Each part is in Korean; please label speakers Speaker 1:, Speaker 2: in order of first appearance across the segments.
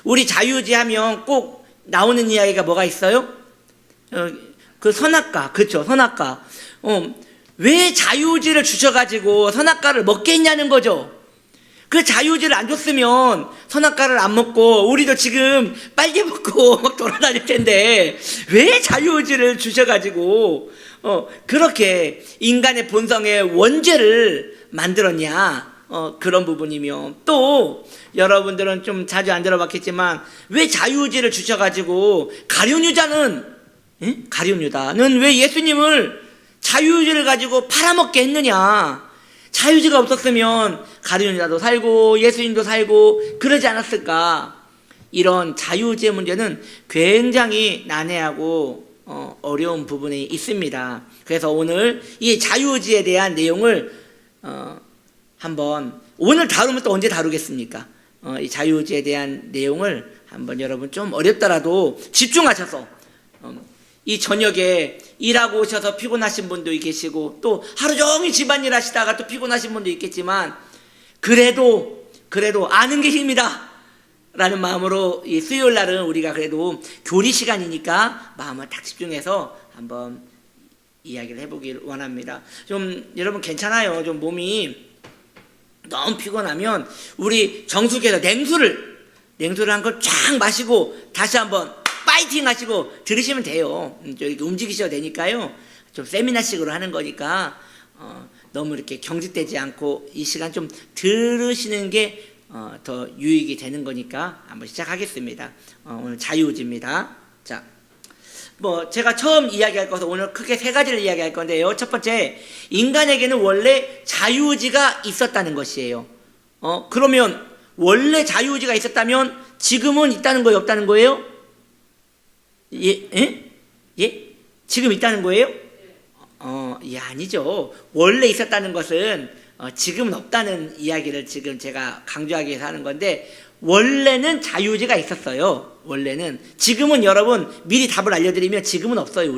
Speaker 1: 우리 자유의지 하면 꼭 나오는 이야기가 뭐가 있어요? 그 선악과, 그렇죠? 선악과. 왜 자유의지를 주셔가지고 선악과를 먹게 했냐는 거죠. 그 자유의지를 안 줬으면 선악과를 안 먹고 우리도 지금 빨개 먹고 막 돌아다닐 텐데 왜 자유의지를 주셔가지고 그렇게 인간의 본성의 원죄를 만들었냐, 그런 부분이며, 또 여러분들은 좀 자주 안 들어봤겠지만 왜 자유의지를 주셔가지고 가룟유다는 왜 예수님을 자유의지를 가지고 팔아먹게 했느냐. 자유의지가 없었으면 가룟유다도 살고 예수님도 살고 그러지 않았을까. 이런 자유의지의 문제는 굉장히 난해하고 어려운 부분이 있습니다. 그래서 오늘 이 자유의지에 대한 내용을 한번, 오늘 다루면 또 언제 다루겠습니까? 이 자유의지에 대한 내용을 한번 여러분 좀 어렵더라도 집중하셔서, 이 저녁에 일하고 오셔서 피곤하신 분도 계시고 또 하루 종일 집안일 하시다가 또 피곤하신 분도 있겠지만 그래도 아는 게 힘이다 라는 마음으로 이 수요일 날은 우리가 그래도 교리 시간이니까 마음을 딱 집중해서 한번 이야기를 해보길 원합니다. 좀 여러분 괜찮아요? 좀 몸이 너무 피곤하면 우리 정수기에서 냉수를 한 걸 쫙 마시고 다시 한번 파이팅 하시고 들으시면 돼요. 이렇게 움직이셔도 되니까요. 좀 세미나식으로 하는 거니까 너무 이렇게 경직되지 않고 이 시간 좀 들으시는 게 더 유익이 되는 거니까 한번 시작하겠습니다. 오늘 자유의지입니다. 자, 제가 처음 이야기할 것은 오늘 크게 세 가지를 이야기할 건데요. 첫 번째, 인간에게는 원래 자유의지가 있었다는 것이에요. 그러면 원래 자유의지가 있었다면 지금은 있다는 거예요, 없다는 거예요? 예? 지금 있다는 거예요? 아니죠. 원래 있었다는 것은 지금은 없다는 이야기를 지금 제가 강조하기 위해서 하는 건데, 원래는 자유의지가 있었어요. 원래는. 지금은 여러분 미리 답을 알려드리면 지금은 없어요.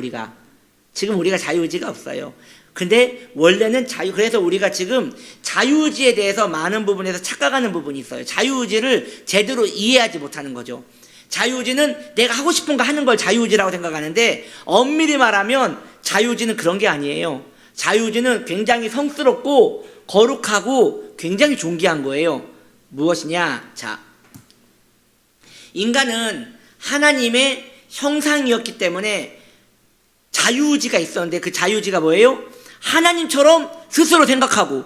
Speaker 1: 지금 우리가 자유의지가 없어요. 근데 원래는 그래서 우리가 지금 자유의지에 대해서 많은 부분에서 착각하는 부분이 있어요. 자유의지를 제대로 이해하지 못하는 거죠. 자유의지는 내가 하고 싶은 거 하는 걸 자유의지라고 생각하는데, 엄밀히 말하면 자유의지는 그런 게 아니에요. 자유의지는 굉장히 성스럽고 거룩하고 굉장히 존귀한 거예요. 무엇이냐? 자, 인간은 하나님의 형상이었기 때문에 자유의지가 있었는데, 그 자유의지가 뭐예요? 하나님처럼 스스로 생각하고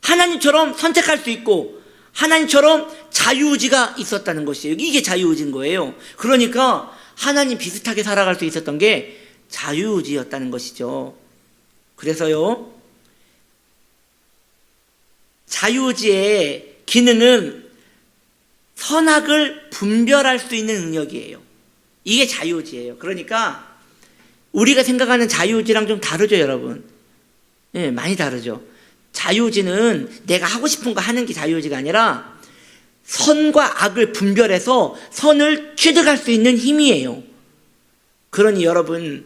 Speaker 1: 하나님처럼 선택할 수 있고 하나님처럼 자유의지가 있었다는 것이에요. 이게 자유의지인 거예요. 그러니까 하나님 비슷하게 살아갈 수 있었던 게 자유의지였다는 것이죠. 그래서요, 자유의지의 기능은 선악을 분별할 수 있는 능력이에요. 이게 자유의지예요. 그러니까 우리가 생각하는 자유의지랑 좀 다르죠, 여러분? 예, 많이 다르죠. 자유의지는 내가 하고 싶은 거 하는 게 자유의지가 아니라 선과 악을 분별해서 선을 취득할 수 있는 힘이에요. 그러니 여러분,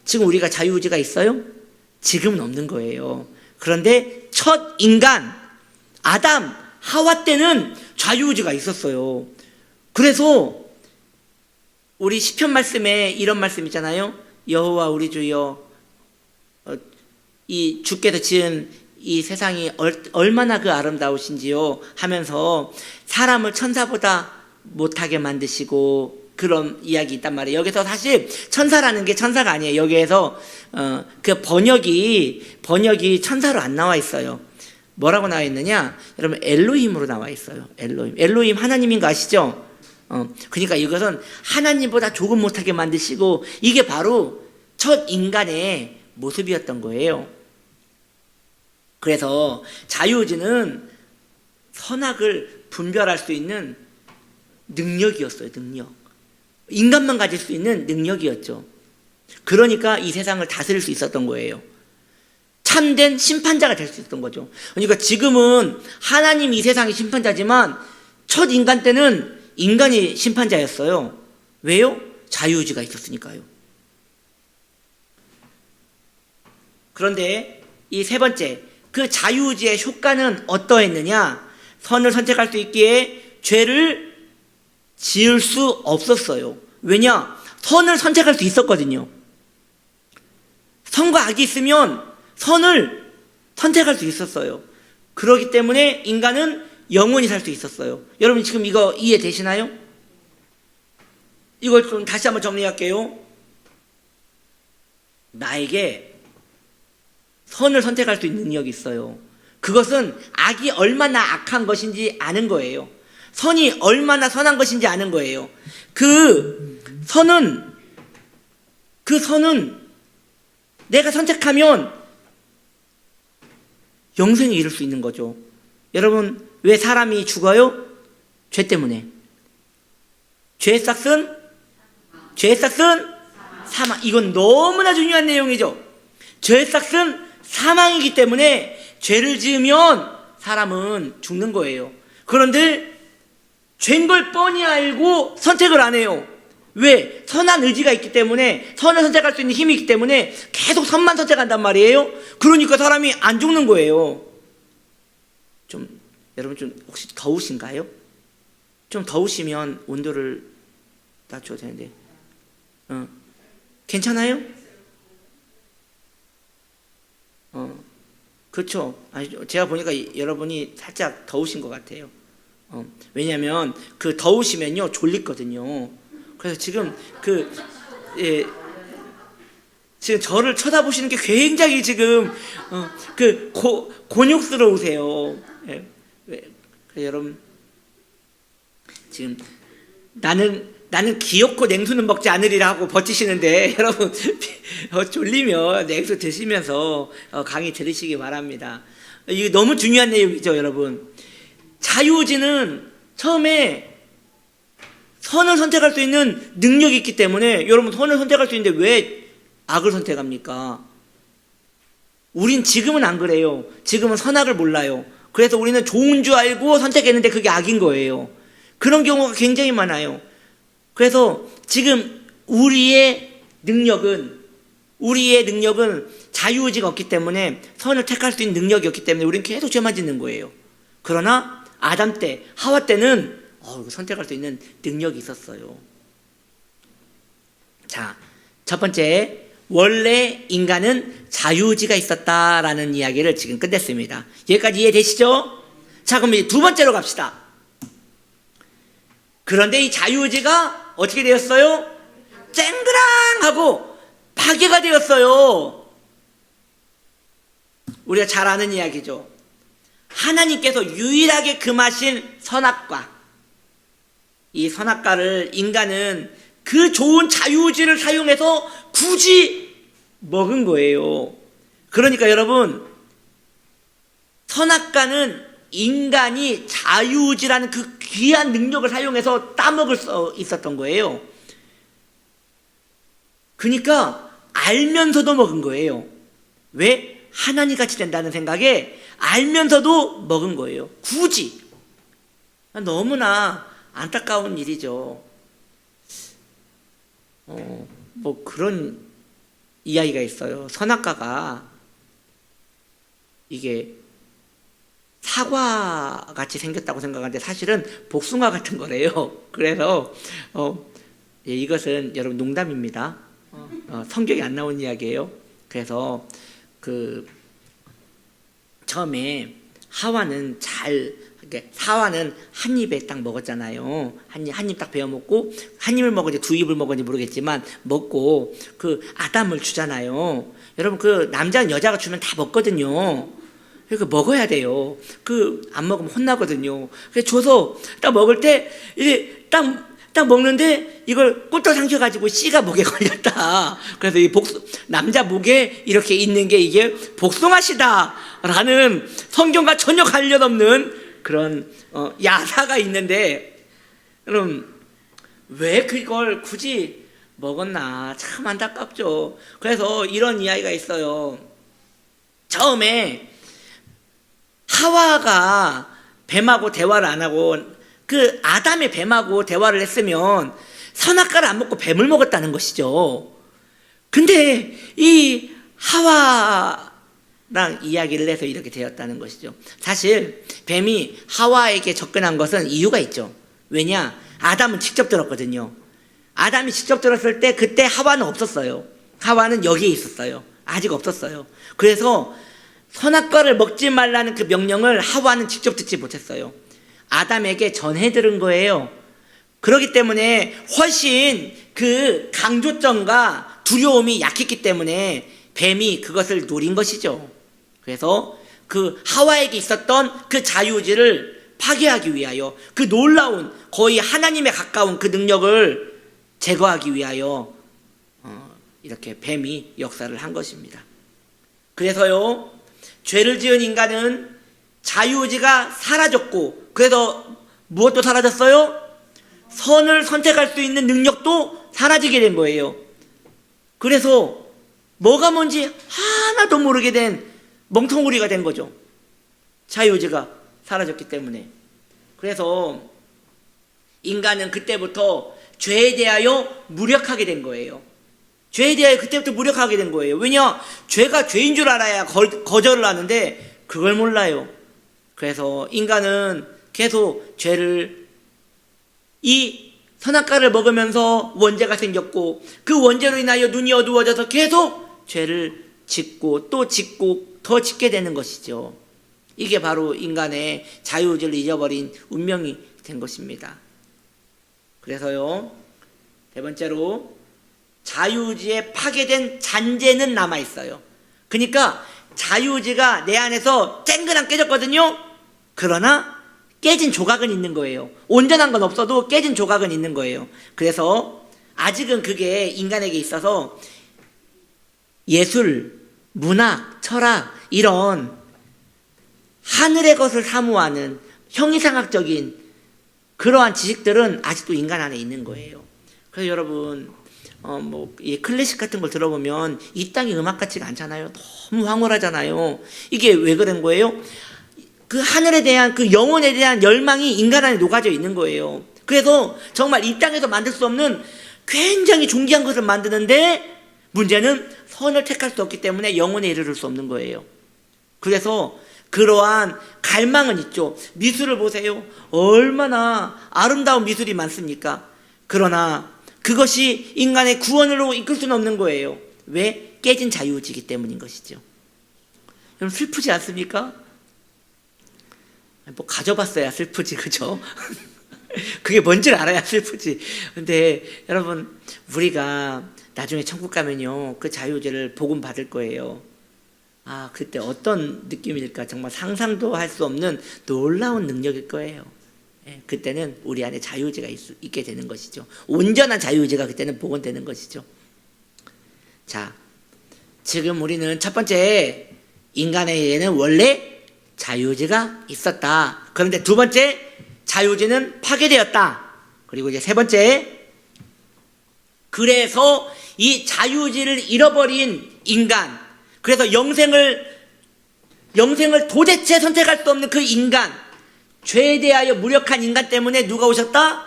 Speaker 1: 지금 우리가 자유의지가 있어요? 지금은 없는 거예요. 그런데 첫 인간 아담, 하와 때는 자유의지가 있었어요. 그래서 우리 시편 말씀에 이런 말씀 있잖아요. 여호와 우리 주여, 이 주께서 지은 이 세상이 얼마나 그 아름다우신지요 하면서 사람을 천사보다 못하게 만드시고, 그런 이야기 있단 말이에요. 여기서 사실 천사라는 게 천사가 아니에요. 여기에서 그 번역이 천사로 안 나와 있어요. 뭐라고 나와 있느냐? 여러분, 엘로힘으로 나와 있어요. 엘로힘 하나님인 거 아시죠? 그러니까 이것은 하나님보다 조금 못하게 만드시고, 이게 바로 첫 인간의 모습이었던 거예요. 그래서 자유의지는 선악을 분별할 수 있는 능력이었어요. 인간만 가질 수 있는 능력이었죠. 그러니까 이 세상을 다스릴 수 있었던 거예요. 참된 심판자가 될 수 있었던 거죠. 그러니까 지금은 하나님 이 세상의 심판자지만 첫 인간 때는 인간이 심판자였어요. 왜요? 자유의지가 있었으니까요. 그런데 이 세 번째, 그 자유의지의 효과는 어떠했느냐? 선을 선택할 수 있기에 죄를 지을 수 없었어요. 왜냐? 선을 선택할 수 있었거든요. 선과 악이 있으면 선을 선택할 수 있었어요. 그렇기 때문에 인간은 영원히 살 수 있었어요. 여러분 지금 이거 이해되시나요? 이걸 좀 다시 한번 정리할게요. 나에게 선을 선택할 수 있는 능력이 있어요. 그것은 악이 얼마나 악한 것인지 아는 거예요. 선이 얼마나 선한 것인지 아는 거예요. 그 선은 내가 선택하면 영생에 이를 수 있는 거죠. 여러분, 왜 사람이 죽어요? 죄 때문에. 죄의 싹은 사망. 이건 너무나 중요한 내용이죠. 죄의 싹은 사망이기 때문에 죄를 지으면 사람은 죽는 거예요. 그런데 죄인 걸 뻔히 알고 선택을 안 해요. 왜? 선한 의지가 있기 때문에, 선을 선택할 수 있는 힘이 있기 때문에 계속 선만 선택한단 말이에요. 그러니까 사람이 안 죽는 거예요. 여러분 좀 혹시 더우신가요? 좀 더우시면 온도를 낮춰도 되는데. 괜찮아요? 그렇죠. 제가 보니까 여러분이 살짝 더우신 것 같아요. 왜냐하면 그 더우시면요 졸리거든요. 그래서 지금 지금 저를 쳐다보시는 게 굉장히 지금 곤욕스러우세요. 여러분 지금 나는 귀엽고 냉수는 먹지 않으리라 하고 버티시는데 여러분 졸리면 냉수 드시면서 강의 들으시기 바랍니다. 이게 너무 중요한 내용이죠, 여러분. 자유의지는 처음에 선을 선택할 수 있는 능력이 있기 때문에, 여러분 선을 선택할 수 있는데 왜 악을 선택합니까? 우린 지금은 안 그래요. 지금은 선악을 몰라요. 그래서 우리는 좋은 줄 알고 선택했는데 그게 악인 거예요. 그런 경우가 굉장히 많아요. 그래서 지금 우리의 능력은 자유의지가 없기 때문에, 선을 택할 수 있는 능력이 없기 때문에 우리는 계속 죄만 짓는 거예요. 그러나 아담 때, 하와 때는 선택할 수 있는 능력이 있었어요. 자, 첫 번째, 원래 인간은 자유의지가 있었다라는 이야기를 지금 끝냈습니다. 여기까지 이해되시죠? 자, 그럼 이제 두 번째로 갑시다. 그런데 이 자유의지가 어떻게 되었어요? 쨍그랑하고 파괴가 되었어요. 우리가 잘 아는 이야기죠. 하나님께서 유일하게 금하신 선악과, 이 선악과를 인간은 그 좋은 자유의지를 사용해서 굳이 먹은 거예요. 그러니까 여러분, 선악과는 인간이 자유의지라는 그 귀한 능력을 사용해서 따먹을 수 있었던 거예요. 그러니까 알면서도 먹은 거예요. 왜? 하나님 같이 된다는 생각에 알면서도 먹은 거예요. 굳이. 너무나 안타까운 일이죠. 뭐 그런 이야기가 있어요. 선악과가 이게 사과같이 생겼다고 생각하는데 사실은 복숭아 같은 거래요. 그래서 이것은 여러분 농담입니다. 성경에 안 나온 이야기예요. 그래서 처음에 하와는 사와는 한 입에 딱 먹었잖아요. 한 입 딱 베어 먹고, 한 입을 먹었지 두 입을 먹었는지 모르겠지만 먹고 아담을 주잖아요. 여러분 남자는 여자가 주면 다 먹거든요. 그러니까 먹어야 돼요. 안 먹으면 혼나거든요. 그래서 줘서 딱 먹을 때 이게 딱 먹는데 이걸 꿀떡 삼켜가지고 씨가 목에 걸렸다. 그래서 남자 목에 이렇게 있는 게 이게 복숭아씨다라는 성경과 전혀 관련 없는 그런 야사가 있는데, 그럼 왜 그걸 굳이 먹었나 참 안타깝죠. 그래서 이런 이야기가 있어요. 처음에 하와가 뱀하고 대화를 안 하고 아담의 뱀하고 대화를 했으면 선악과를 안 먹고 뱀을 먹었다는 것이죠. 근데 이 하와랑 이야기를 해서 이렇게 되었다는 것이죠. 사실 뱀이 하와에게 접근한 것은 이유가 있죠. 왜냐? 아담은 직접 들었거든요. 아담이 직접 들었을 때 그때 하와는 없었어요. 하와는 여기에 있었어요. 아직 없었어요. 그래서 선악과를 먹지 말라는 그 명령을 하와는 직접 듣지 못했어요. 아담에게 전해 들은 거예요. 그렇기 때문에 훨씬 그 강조점과 두려움이 약했기 때문에 뱀이 그것을 노린 것이죠. 그래서 그 하와에게 있었던 그 자유의지를 파괴하기 위하여, 그 놀라운 거의 하나님에 가까운 그 능력을 제거하기 위하여 이렇게 뱀이 역사를 한 것입니다. 그래서요, 죄를 지은 인간은 자유의지가 사라졌고, 그래서 무엇도 사라졌어요? 선을 선택할 수 있는 능력도 사라지게 된 거예요. 그래서 뭐가 뭔지 하나도 모르게 된 멍텅구리가 된 거죠. 자유의지가 사라졌기 때문에. 그래서 인간은 그때부터 죄에 대하여 무력하게 된 거예요. 죄에 대하여 그때부터 무력하게 된 거예요. 왜냐? 죄가 죄인 줄 알아야 거절을 하는데 그걸 몰라요. 그래서 인간은 계속 죄를, 이 선악과를 먹으면서 원죄가 생겼고, 그 원죄로 인하여 눈이 어두워져서 계속 죄를 짓고 또 짓고 더 짓게 되는 것이죠. 이게 바로 인간의 자유의지를 잊어버린 운명이 된 것입니다. 그래서요, 세 번째로 자유의지에 파괴된 잔재는 남아있어요. 그러니까 자유의지가 내 안에서 쨍그랑 깨졌거든요. 그러나 깨진 조각은 있는 거예요. 온전한 건 없어도 깨진 조각은 있는 거예요. 그래서 아직은 그게 인간에게 있어서 예술, 문학, 철학, 이런 하늘의 것을 사모하는 형이상학적인 그러한 지식들은 아직도 인간 안에 있는 거예요. 그래서 여러분, 이 클래식 같은 걸 들어보면 이 땅이 음악 같지가 않잖아요. 너무 황홀하잖아요. 이게 왜 그런 거예요? 그 하늘에 대한, 그 영혼에 대한 열망이 인간 안에 녹아져 있는 거예요. 그래서 정말 이 땅에서 만들 수 없는 굉장히 존귀한 것을 만드는데, 문제는 선을 택할 수 없기 때문에 영혼에 이르를 수 없는 거예요. 그래서 그러한 갈망은 있죠. 미술을 보세요. 얼마나 아름다운 미술이 많습니까? 그러나 그것이 인간의 구원으로 이끌 수는 없는 거예요. 왜? 깨진 자유의지이기 때문인 것이죠. 여러분, 슬프지 않습니까? 뭐 가져봤어야 슬프지, 그죠? 그게 뭔지를 알아야 슬프지. 근데 여러분, 우리가 나중에 천국 가면요, 그 자유의지를 복음 받을 거예요. 아, 그때 어떤 느낌일까? 정말 상상도 할 수 없는 놀라운 능력일 거예요. 그때는 우리 안에 자유의지가 있게 되는 것이죠. 온전한 자유의지가 그때는 복원되는 것이죠. 자, 지금 우리는 첫 번째, 인간에게는 원래 자유의지가 있었다. 그런데 두 번째, 자유의지는 파괴되었다. 그리고 이제 세 번째, 그래서 이 자유의지를 잃어버린 인간, 그래서 영생을 도대체 선택할 수 없는 그 인간, 죄에 대하여 무력한 인간 때문에 누가 오셨다?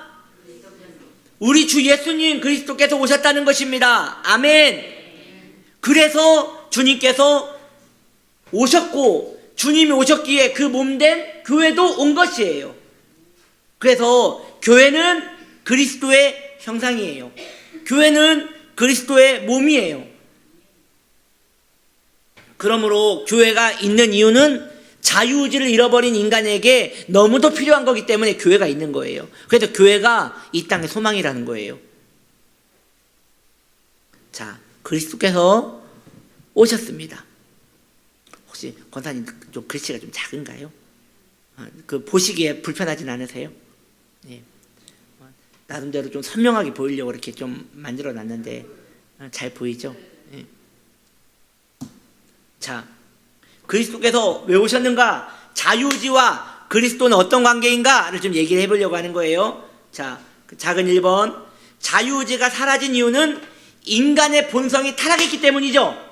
Speaker 1: 우리 주 예수님 그리스도께서 오셨다는 것입니다. 아멘. 그래서 주님께서 오셨고, 주님이 오셨기에 그 몸된 교회도 온 것이에요. 그래서 교회는 그리스도의 형상이에요. 교회는 그리스도의 몸이에요. 그러므로 교회가 있는 이유는 자유의지를 잃어버린 인간에게 너무도 필요한 거기 때문에 교회가 있는 거예요. 그래서 교회가 이 땅의 소망이라는 거예요. 자, 그리스도께서 오셨습니다. 혹시 권사님 좀 글씨가 좀 작은가요? 그 보시기에 불편하진 않으세요? 네. 나름대로 좀 선명하게 보이려고 이렇게 좀 만들어 놨는데 잘 보이죠? 네. 자, 그리스도께서 왜 오셨는가? 자유의지와 그리스도는 어떤 관계인가를 좀 얘기를 해보려고 하는 거예요. 자, 그 작은 1번, 자유의지가 사라진 이유는 인간의 본성이 타락했기 때문이죠.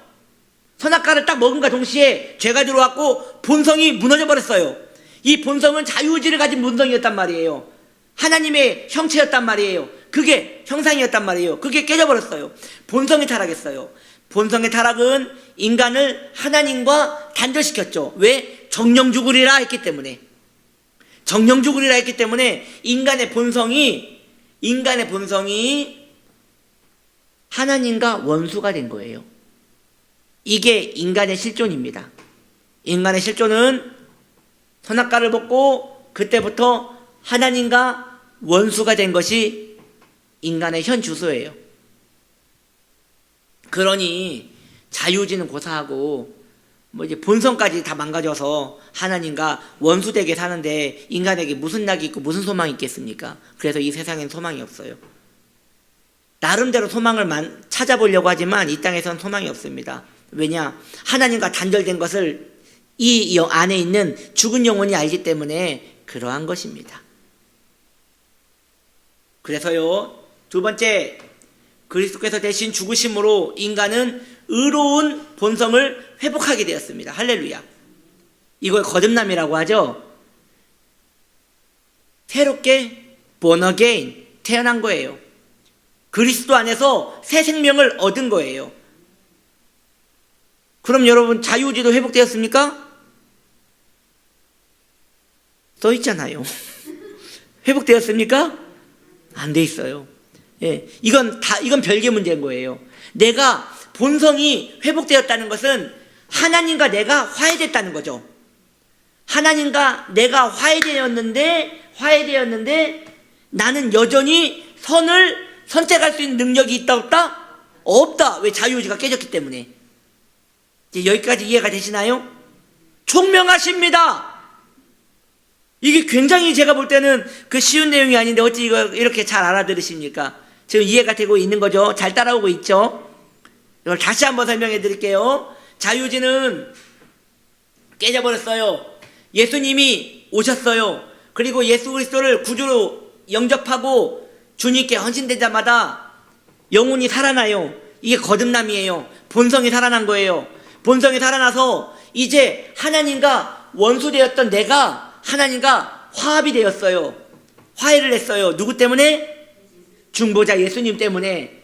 Speaker 1: 선악과를 딱 먹은과 동시에 죄가 들어왔고 본성이 무너져 버렸어요. 이 본성은 자유의지를 가진 본성이었단 말이에요. 하나님의 형체였단 말이에요. 그게 형상이었단 말이에요. 그게 깨져버렸어요. 본성이 타락했어요. 본성의 타락은 인간을 하나님과 단절시켰죠. 왜? 정령 죽으리라 했기 때문에. 정령 죽으리라 했기 때문에 인간의 본성이 인간의 본성이 하나님과 원수가 된 거예요. 이게 인간의 실존입니다. 인간의 실존은 선악과를 먹고 그때부터 하나님과 원수가 된 것이 인간의 현 주소예요. 그러니 자유지는 고사하고 이제 본성까지 다 망가져서 하나님과 원수되게 사는데 인간에게 무슨 낙이 있고 무슨 소망이 있겠습니까? 그래서 이 세상엔 소망이 없어요. 나름대로 소망을 찾아보려고 하지만 이 땅에선 소망이 없습니다. 왜냐? 하나님과 단절된 것을 이 안에 있는 죽은 영혼이 알기 때문에 그러한 것입니다. 그래서요, 두 번째, 그리스도께서 대신 죽으심으로 인간은 의로운 본성을 회복하게 되었습니다. 할렐루야. 이걸 거듭남이라고 하죠. 새롭게 born again, 태어난 거예요. 그리스도 안에서 새 생명을 얻은 거예요. 그럼 여러분 자유의지도 회복되었습니까? 써 있잖아요. 회복되었습니까? 안 돼 있어요. 예, 이건 별개 문제인 거예요. 내가 본성이 회복되었다는 것은 하나님과 내가 화해됐다는 거죠. 하나님과 내가 화해되었는데 나는 여전히 선을 선택할 수 있는 능력이 있다 없다? 없다. 왜? 자유의지가 깨졌기 때문에. 이제 여기까지 이해가 되시나요? 총명하십니다. 이게 굉장히 제가 볼 때는 그 쉬운 내용이 아닌데 어찌 이걸 이렇게 잘 알아들으십니까? 지금 이해가 되고 있는 거죠? 잘 따라오고 있죠? 이걸 다시 한번 설명해 드릴게요. 자유의지는 깨져버렸어요. 예수님이 오셨어요. 그리고 예수 그리스도를 구주로 영접하고 주님께 헌신되자마자 영혼이 살아나요. 이게 거듭남이에요. 본성이 살아난 거예요. 본성이 살아나서 이제 하나님과 원수되었던 내가 하나님과 화합이 되었어요. 화해를 했어요. 누구 때문에? 중보자 예수님 때문에.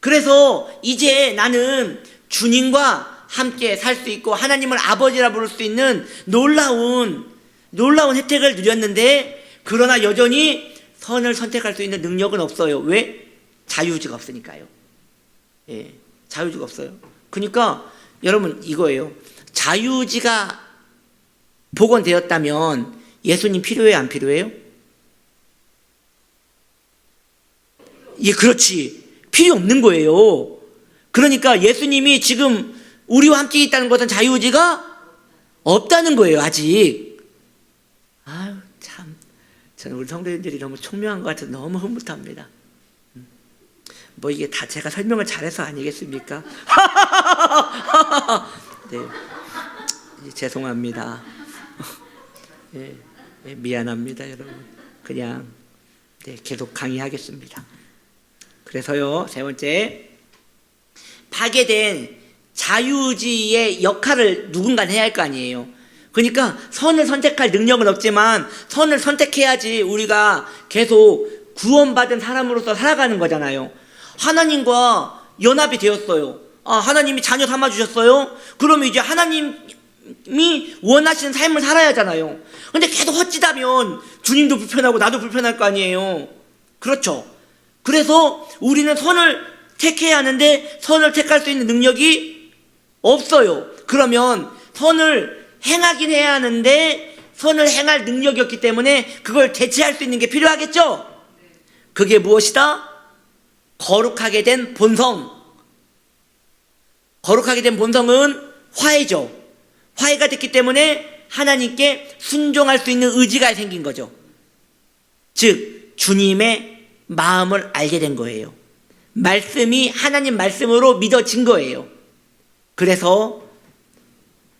Speaker 1: 그래서 이제 나는 주님과 함께 살 수 있고 하나님을 아버지라 부를 수 있는 놀라운 혜택을 누렸는데, 그러나 여전히 선을 선택할 수 있는 능력은 없어요. 왜? 자유의지가 없으니까요. 예, 자유의지가 없어요. 그러니까 여러분 이거예요. 자유의지가 복원되었다면 예수님 필요해요, 안 필요해요? 예, 그렇지. 필요 없는 거예요. 그러니까 예수님이 지금 우리와 함께 있다는 것은 자유의지가 없다는 거예요, 아직. 아유, 참. 저는 우리 성도님들이 너무 총명한 것 같아서 너무 흐뭇합니다. 뭐 이게 다 제가 설명을 잘해서 아니겠습니까? 네. 죄송합니다. 네. 네, 미안합니다, 여러분. 그냥 계속 강의하겠습니다. 그래서요, 세 번째, 파괴된 자유의지의 역할을 누군가 해야 할 거 아니에요. 그러니까 선을 선택할 능력은 없지만 선을 선택해야지 우리가 계속 구원받은 사람으로서 살아가는 거잖아요. 하나님과 연합이 되었어요. 하나님이 자녀 삼아주셨어요. 그러면 이제 하나님이 원하시는 삶을 살아야 하잖아요. 근데 계속 헛짓하면 주님도 불편하고 나도 불편할 거 아니에요. 그렇죠. 그래서 우리는 선을 택해야 하는데 선을 택할 수 있는 능력이 없어요. 그러면 선을 행하긴 해야 하는데 선을 행할 능력이 없기 때문에 그걸 대체할 수 있는 게 필요하겠죠? 그게 무엇이다? 거룩하게 된 본성. 거룩하게 된 본성은 화해죠. 화해가 됐기 때문에 하나님께 순종할 수 있는 의지가 생긴 거죠. 즉 주님의 마음을 알게 된 거예요. 말씀이 하나님 말씀으로 믿어진 거예요. 그래서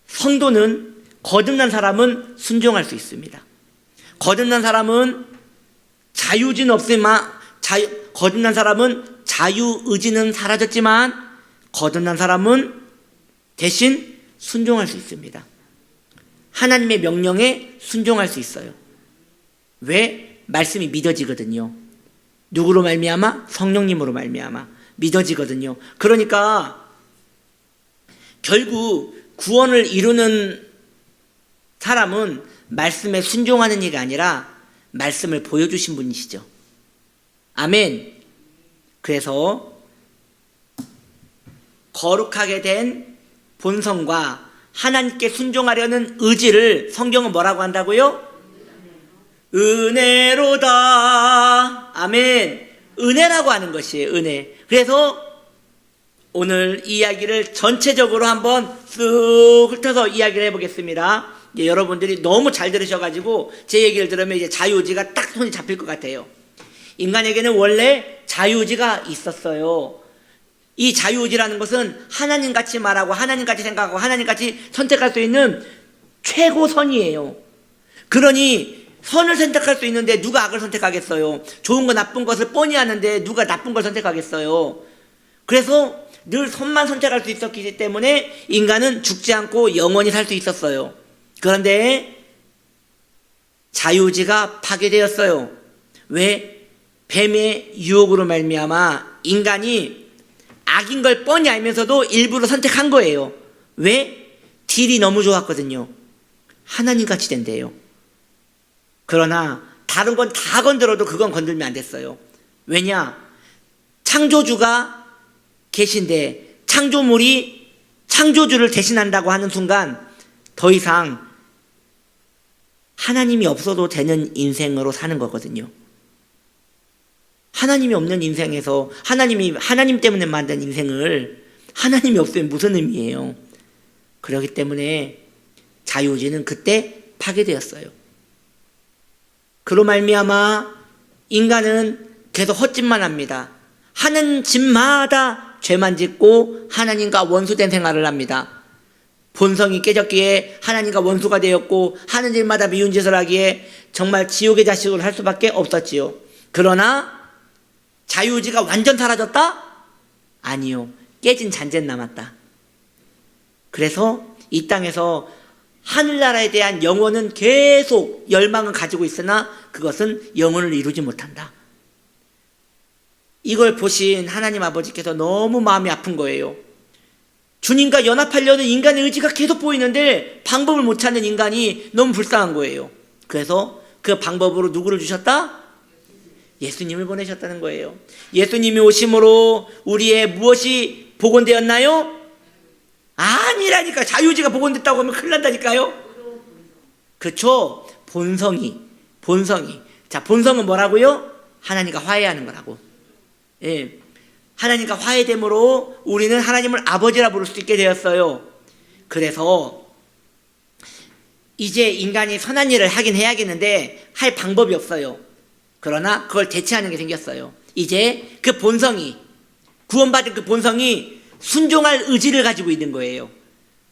Speaker 1: 성도는, 거듭난 사람은 순종할 수 있습니다. 거듭난 사람은 자유의지는 없지만 거듭난 사람은 자유의지는 사라졌지만 거듭난 사람은 대신 순종할 수 있습니다. 하나님의 명령에 순종할 수 있어요. 왜? 말씀이 믿어지거든요. 누구로 말미암아? 성령님으로 말미암아 믿어지거든요. 그러니까 결국 구원을 이루는 사람은 말씀에 순종하는 이가 아니라 말씀을 보여주신 분이시죠. 아멘. 그래서 거룩하게 된 본성과 하나님께 순종하려는 의지를 성경은 뭐라고 한다고요? 은혜로다. 아멘. 은혜라고 하는 것이에요. 은혜. 그래서 오늘 이야기를 전체적으로 한번 쓱 훑어서 이야기를 해보겠습니다. 여러분들이 너무 잘 들으셔가지고 제 얘기를 들으면 이제 자유의지가 딱 손이 잡힐 것 같아요. 인간에게는 원래 자유의지가 있었어요. 이 자유의지라는 것은 하나님같이 말하고 하나님같이 생각하고 하나님같이 선택할 수 있는 최고선이에요. 그러니 선을 선택할 수 있는데 누가 악을 선택하겠어요? 좋은 거 나쁜 것을 뻔히 아는데 누가 나쁜 걸 선택하겠어요? 그래서 늘 선만 선택할 수 있었기 때문에 인간은 죽지 않고 영원히 살 수 있었어요. 그런데 자유의지가 파괴되었어요. 왜? 뱀의 유혹으로 말미암아 인간이 악인 걸 뻔히 알면서도 일부러 선택한 거예요. 왜? 딜이 너무 좋았거든요. 하나님같이 된대요. 그러나 다른 건 다 건드려도 그건 건들면 안 됐어요. 왜냐? 창조주가 계신데 창조물이 창조주를 대신한다고 하는 순간 더 이상 하나님이 없어도 되는 인생으로 사는 거거든요. 하나님이 없는 인생에서 하나님 때문에 만든 인생을 하나님이 없으면 무슨 의미예요? 그렇기 때문에 자유의지는 그때 파괴되었어요. 그로 말미암아 인간은 계속 헛짓만 합니다. 하는 짓마다 죄만 짓고 하나님과 원수된 생활을 합니다. 본성이 깨졌기에 하나님과 원수가 되었고 하는 일마다 미운 짓을 하기에 정말 지옥의 자식으로 할 수밖에 없었지요. 그러나 자유의지가 완전 사라졌다? 아니요. 깨진 잔재는 남았다. 그래서 이 땅에서 하늘나라에 대한 영혼은 계속 열망을 가지고 있으나 그것은 영혼을 이루지 못한다. 이걸 보신 하나님 아버지께서 너무 마음이 아픈 거예요. 주님과 연합하려는 인간의 의지가 계속 보이는데 방법을 못 찾는 인간이 너무 불쌍한 거예요. 그래서 그 방법으로 누구를 주셨다? 예수님을 보내셨다는 거예요. 예수님이 오심으로 우리의 무엇이 복원되었나요? 아니라니까. 자유의지가 복원됐다고 하면 큰일 난다니까요. 그렇죠? 본성이. 자, 본성은 뭐라고요? 하나님과 화해하는 거라고. 예. 하나님과 화해됨으로 우리는 하나님을 아버지라 부를 수 있게 되었어요. 그래서 이제 인간이 선한 일을 하긴 해야겠는데 할 방법이 없어요. 그러나 그걸 대체하는 게 생겼어요. 이제 그 본성이, 구원받은 그 본성이 순종할 의지를 가지고 있는 거예요.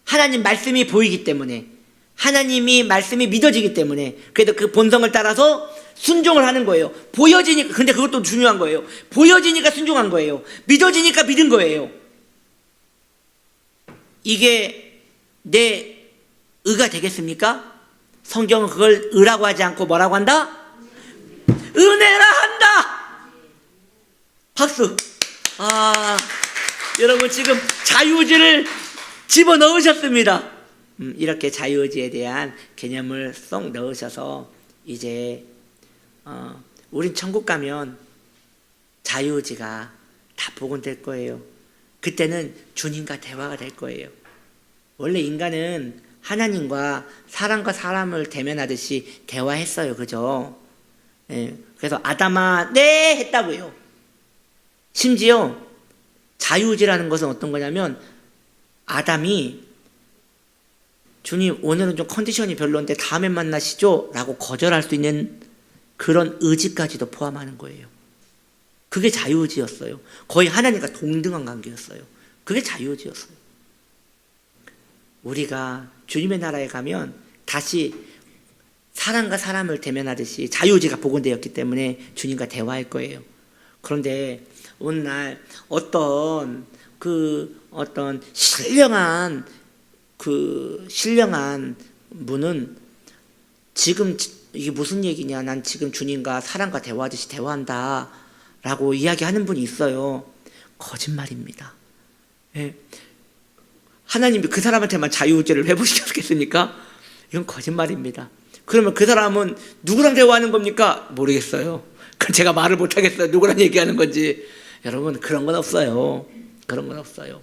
Speaker 1: 하나님 말씀이 보이기 때문에, 하나님이 말씀이 믿어지기 때문에, 그래도 그 본성을 따라서 순종을 하는 거예요. 보여지니까. 근데 그것도 중요한 거예요. 보여지니까 순종한 거예요. 믿어지니까 믿은 거예요. 이게 내 의가 되겠습니까? 성경은 그걸 의라고 하지 않고 뭐라고 한다? 은혜라 한다. 박수. 여러분 지금 자유의지를 집어넣으셨습니다. 이렇게 자유의지에 대한 개념을 쏙 넣으셔서 이제 우린 천국 가면 자유의지가 다 복원될 거예요. 그때는 주님과 대화가 될 거예요. 원래 인간은 하나님과 사람과 사람을 대면하듯이 대화했어요. 그죠? 예, 그래서 아담아 네 했다고요. 심지어 자유의지라는 것은 어떤 거냐면 아담이 주님 오늘은 좀 컨디션이 별로인데 다음에 만나시죠? 라고 거절할 수 있는 그런 의지까지도 포함하는 거예요. 그게 자유의지였어요. 거의 하나님과 동등한 관계였어요. 그게 자유의지였어요. 우리가 주님의 나라에 가면 다시 사람과 사람을 대면하듯이 자유의지가 복원되었기 때문에 주님과 대화할 거예요. 그런데 어느 날 어떤 신령한 분은 지금 이게 무슨 얘기냐? 난 지금 주님과 사람과 대화하듯이 대화한다 라고 이야기하는 분이 있어요. 거짓말입니다. 예. 하나님이 그 사람한테만 자유의지를 회복시켰겠습니까? 이건 거짓말입니다. 그러면 그 사람은 누구랑 대화하는 겁니까? 모르겠어요. 그 제가 말을 못하겠어요. 누구랑 얘기하는 건지. 여러분, 그런 건 없어요. 그런 건 없어요.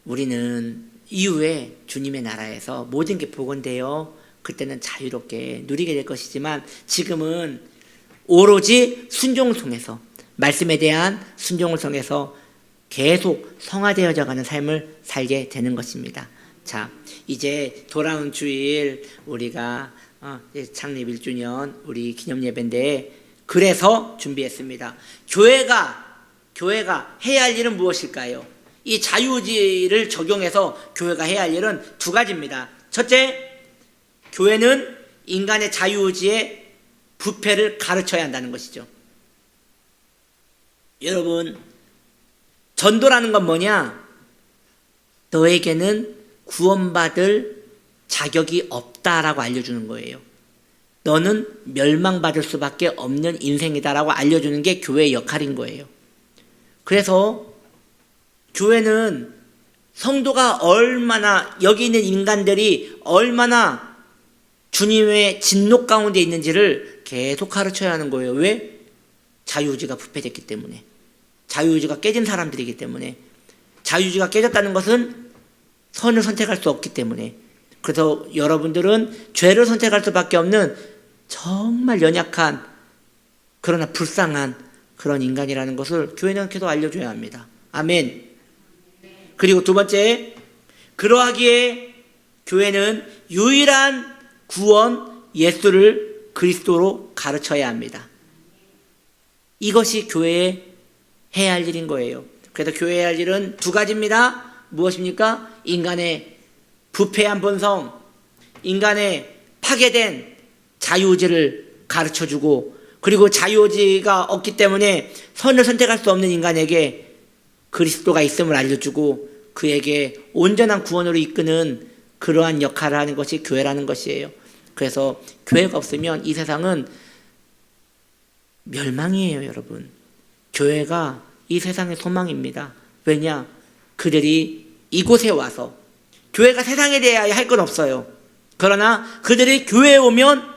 Speaker 1: 우리는 이후에 주님의 나라에서 모든 게 복원돼요. 그때는 자유롭게 누리게 될 것이지만 지금은 오로지 순종을 통해서, 말씀에 대한 순종을 통해서 계속 성화되어져 가는 삶을 살게 되는 것입니다. 자, 이제 돌아온 주일 우리가 창립 1주년 우리 기념 예배인데, 그래서 준비했습니다. 교회가 해야 할 일은 무엇일까요? 이 자유의지를 적용해서 교회가 해야 할 일은 두 가지입니다. 첫째, 교회는 인간의 자유의지의 부패를 가르쳐야 한다는 것이죠. 여러분, 전도라는 건 뭐냐? 너에게는 구원받을 자격이 없다라고 알려주는 거예요. 너는 멸망받을 수밖에 없는 인생이다라고 알려주는 게 교회의 역할인 거예요. 그래서 교회는 성도가 얼마나, 여기 있는 인간들이 얼마나 주님의 진노 가운데 있는지를 계속 가르쳐야 하는 거예요. 왜? 자유의지가 부패됐기 때문에. 자유의지가 깨진 사람들이기 때문에. 자유의지가 깨졌다는 것은 선을 선택할 수 없기 때문에. 그래서 여러분들은 죄를 선택할 수밖에 없는 정말 연약한, 그러나 불쌍한 그런 인간이라는 것을 교회는 계속 알려줘야 합니다. 아멘. 그리고 두 번째, 그러하기에 교회는 유일한 구원 예수를 그리스도로 가르쳐야 합니다. 이것이 교회의 해야 할 일인 거예요. 그래서 교회의 할 일은 두 가지입니다. 무엇입니까? 인간의 부패한 본성, 인간의 파괴된 자유의지를 가르쳐주고, 그리고 자유의지가 없기 때문에 선을 선택할 수 없는 인간에게 그리스도가 있음을 알려주고 그에게 온전한 구원으로 이끄는 그러한 역할을 하는 것이 교회라는 것이에요. 그래서 교회가 없으면 이 세상은 멸망이에요, 여러분. 교회가 이 세상의 소망입니다. 왜냐? 그들이 이곳에 와서, 교회가 세상에 대하여 할 건 없어요. 그러나 그들이 교회에 오면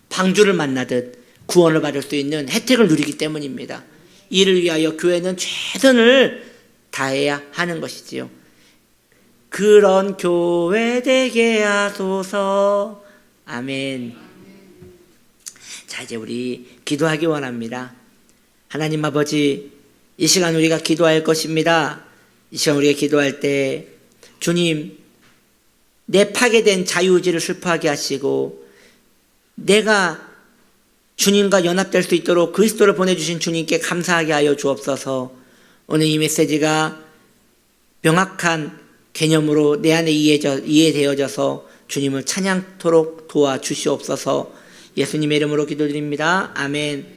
Speaker 1: 방주를 만나듯 구원을 받을 수 있는 혜택을 누리기 때문입니다. 이를 위하여 교회는 최선을 다해야 하는 것이지요. 그런 교회 되게 하소서. 아멘. 자, 이제 우리 기도하기 원합니다. 하나님 아버지, 이 시간 우리가 기도할 것입니다. 이 시간 우리가 기도할 때 주님, 내 파괴된 자유의지를 슬퍼하게 하시고 내가 주님과 연합될 수 있도록 그리스도를 보내주신 주님께 감사하게 하여 주옵소서. 오늘 이 메시지가 명확한 개념으로 내 안에 이해되어져서 주님을 찬양토록 도와주시옵소서. 예수님의 이름으로 기도드립니다. 아멘.